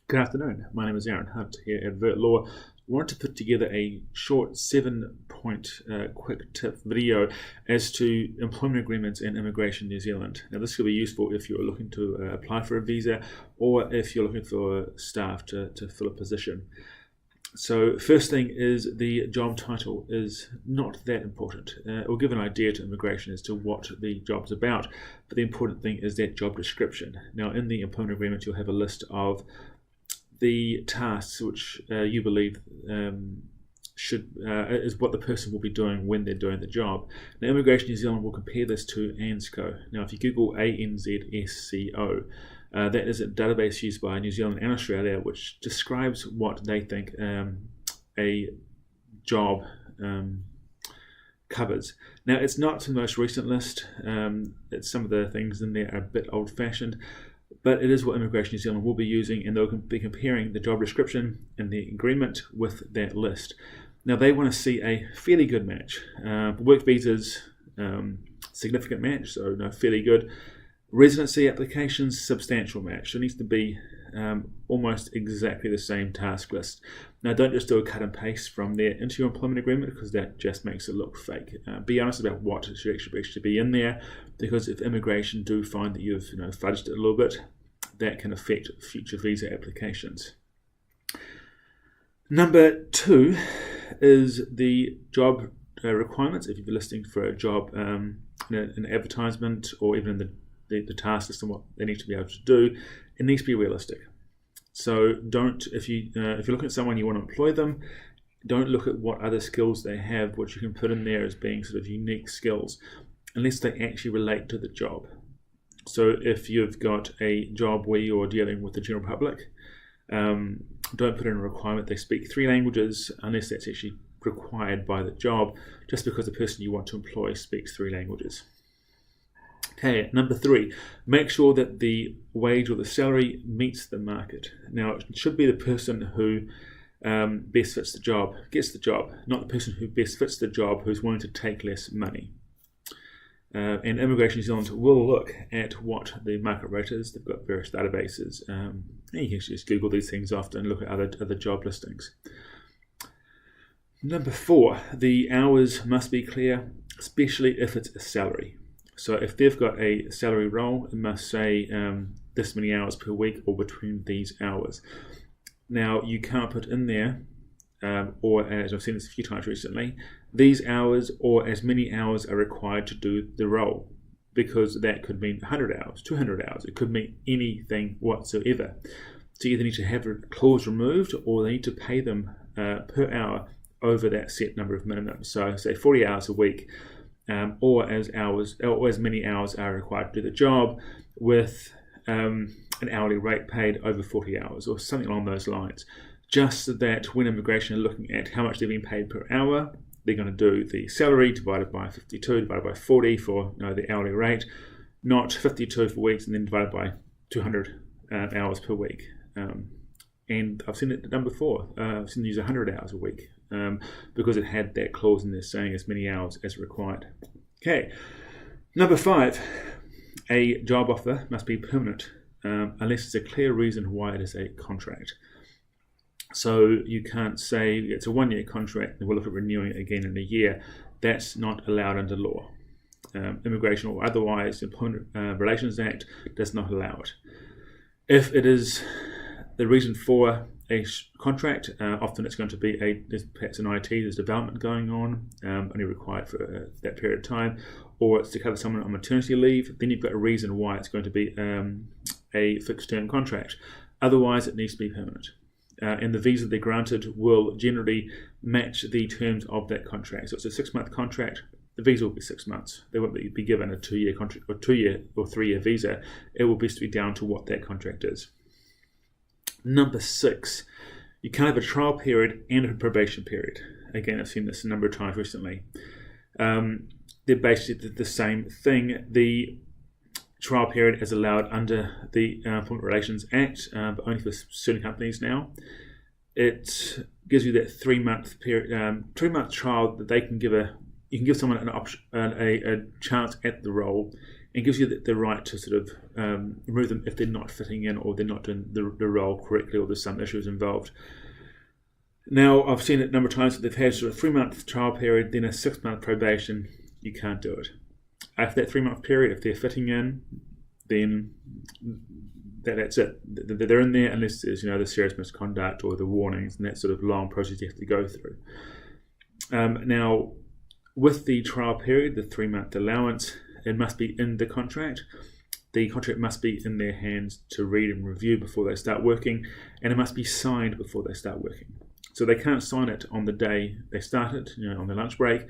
Good afternoon. My name is Aaron Hunt here at Vert Law. I wanted to put together a short 7-point quick tip video as to employment agreements and immigration in New Zealand. Now, this could be useful if you're looking to apply for a visa or if you're looking for staff to fill a position. So first thing is the job title is not that important. It will give an idea to immigration as to what the job's about, but the important thing is that job description. Now, in the employment agreement, you'll have a list of the tasks which you believe is what the person will be doing when they're doing the job. Now, Immigration New Zealand will compare this to ANZSCO. Now, if you Google ANZSCO, that is a database used by New Zealand and Australia which describes what they think a job covers. Now, it's not the most recent list. Some of the things in there are a bit old-fashioned, but it is what Immigration New Zealand will be using, and they'll be comparing the job description and the agreement with that list. Now, they want to see a fairly good match. Work visas, significant match, so fairly good. Residency applications, substantial match. So it needs to be almost exactly the same task list. Now, don't just do a cut and paste from there into your employment agreement, because that just makes it look fake. Be honest about what should actually be in there, because if immigration do find that you've fudged it a little bit, that can affect future visa applications. Number 2 is the job requirements. If you're listing for a job in an advertisement or even in the task list and what they need to be able to do, it needs to be realistic. So if you're looking at someone you want to employ them, don't look at what other skills they have, which you can put in there as being sort of unique skills, unless they actually relate to the job. So if you've got a job where you're dealing with the general public, don't put in a requirement they speak 3 languages unless that's actually required by the job, just because the person you want to employ speaks 3 languages. Okay, number 3, make sure that the wage or the salary meets the market. Now, it should be the person who best fits the job gets the job, not the person who best fits the job who's willing to take less money. And Immigration New Zealand will look at what the market rate is. They've got various databases. And you can just Google these things often and look at other job listings. Number 4, the hours must be clear, especially if it's a salary. So if they've got a salary role, it must say this many hours per week or between these hours. Now, you can't put in there, or as I've seen this a few times recently, these hours or as many hours are required to do the role, because that could mean 100 hours, 200 hours. It could mean anything whatsoever. So you either need to have a clause removed or they need to pay them per hour over that set number of minimums. So say 40 hours a week. Or as many hours are required to do the job, with an hourly rate paid over 40 hours or something along those lines. Just so that when immigration are looking at how much they're being paid per hour, they're going to do the salary divided by 52 divided by 40 for the hourly rate, not 52 for weeks and then divided by 200 hours per week. And I've seen it done before. I've seen them use 100 hours a week because it had that clause in there saying as many hours as required. Okay, number 5, a job offer must be permanent unless there's a clear reason why it is a contract. So you can't say it's a 1-year contract and we'll look at renewing it again in a year. That's not allowed under law. Immigration or otherwise, the Employment Relations Act does not allow it. If it is the reason for a contract, often it's going to be perhaps an IT, there's development going on, only required for that period of time, or it's to cover someone on maternity leave. Then you've got a reason why it's going to be a fixed term contract. Otherwise, it needs to be permanent. And the visa they're granted will generally match the terms of that contract. So it's a 6-month contract. The visa will be 6 months. They won't be given a 2-year contract or 2-year or 3-year visa. It will best be down to what that contract is. Number 6, you can't have a trial period and a probation period. Again, I've seen this a number of times recently. They're basically the same thing. The trial period is allowed under the Employment Relations Act, but only for certain companies now. It gives you that 3-month period, 3-month trial that they can give you can give someone an option, a chance at the role, and gives you the right to sort of remove them if they're not fitting in or they're not doing the role correctly or there's some issues involved. Now, I've seen it a number of times that they've had sort of a 3-month trial period, then a 6-month probation. You can't do it. After that 3-month period, if they're fitting in, then that's it. They're in there unless there's the serious misconduct or the warnings and that sort of long process you have to go through. Now, with the trial period, the 3-month allowance, it must be in the contract. The contract must be in their hands to read and review before they start working, and it must be signed before they start working. So they can't sign it on the day they start it, on their lunch break.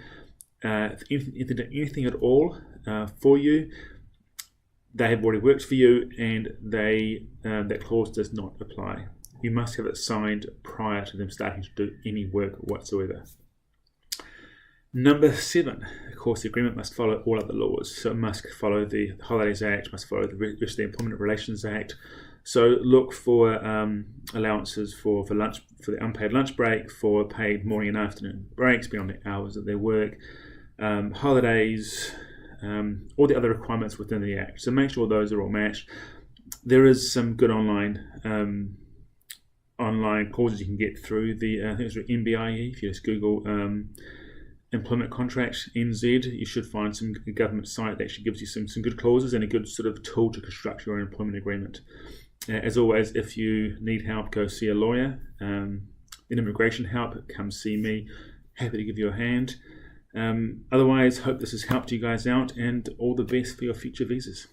If anything at all for you, they have already worked for you, and that clause does not apply. You must have it signed prior to them starting to do any work whatsoever. Number 7, of course, the agreement must follow all other laws. So it must follow the Holidays Act, must follow the rest of the Employment Relations Act. So look for allowances for lunch, for the unpaid lunch break, for paid morning and afternoon breaks beyond the hours of their work, holidays, all the other requirements within the Act. So make sure those are all matched. There is some good online clauses you can get through the, I think it's through MBIE. If you just Google employment contracts NZ, you should find some government site that actually gives you some good clauses and a good sort of tool to construct your own employment agreement. As always, if you need help, go see a lawyer. In immigration help, come see me. Happy to give you a hand. Otherwise, hope this has helped you guys out, and all the best for your future visas.